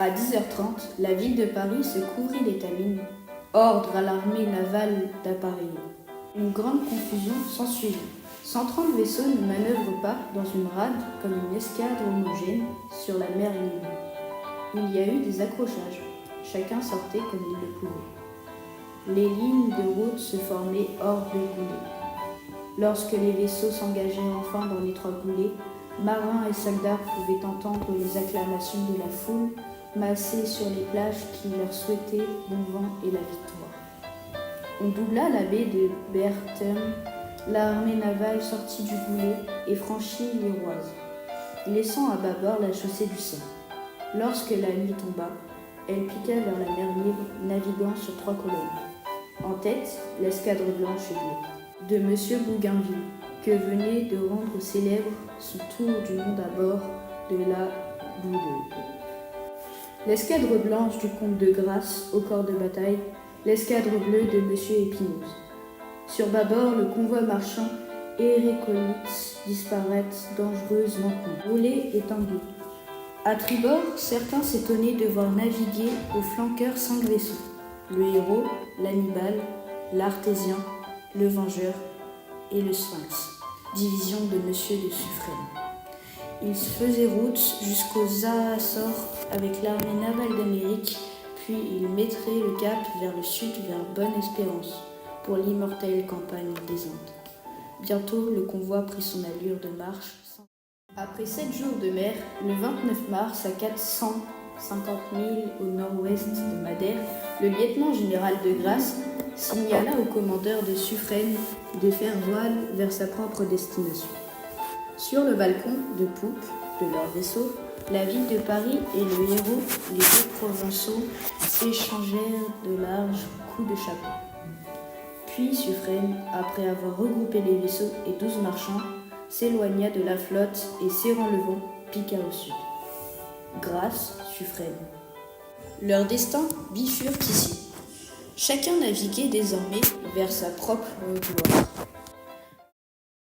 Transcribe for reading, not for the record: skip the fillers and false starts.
À 10h30, la ville de Paris se couvrit d'étamines. Ordre à l'armée navale d'appareiller. Une grande confusion s'ensuivit. 130 vaisseaux ne manœuvrent pas dans une rade comme une escadre homogène sur la mer libre. Il y a eu des accrochages. Chacun sortait comme il le pouvait. Les lignes de route se formaient hors des goulets. Lorsque les vaisseaux s'engageaient enfin dans les trois goulets, marins et soldats pouvaient entendre les acclamations de la foule massée sur les plages qui leur souhaitaient bon vent et la victoire. On doubla la baie de Bertham, l'armée navale sortit du goulet et franchit l'Iroise, laissant à bâbord la chaussée du Seine. Lorsque la nuit tomba, elle piqua vers la mer libre, naviguant sur trois colonnes. En tête, l'escadre blanche et bleue de Monsieur Bougainville, que venait de rendre célèbre son tour du monde à bord de la Boudeuse. L'escadre blanche du comte de Grasse au corps de bataille, l'escadre bleue de Monsieur Épinouse. Sur bâbord, le convoi marchand Hérécolite disparaître dangereusement roulé et tendu. À tribord, certains s'étonnaient de voir naviguer aux flanqueurs 5 vaisseaux. Le héros, l'Hannibal, l'Artésien, le Vengeur et le Sphinx, division de Monsieur de Suffren. Ils faisaient route jusqu'aux Açores avec l'armée navale d'Amérique, puis ils mettraient le cap vers le sud vers Bonne-Espérance, pour l'immortelle campagne des Indes. Bientôt, le convoi prit son allure de marche. Après 7 jours de mer, le 29 mars, à 450 milles au nord-ouest de Madère, le lieutenant-général de Grasse signala au commandeur de Suffren de faire voile vers sa propre destination. Sur le balcon de poupe de leur vaisseau, la ville de Paris et le héros, les deux provençaux, s'échangèrent de larges coups de chapeau. Puis Suffren, après avoir regroupé les vaisseaux et 12 marchands, s'éloigna de la flotte et, serrant le vent, piqua au sud. Grasse, Suffren. Leur destin bifurque ici. Chacun naviguait désormais vers sa propre gloire.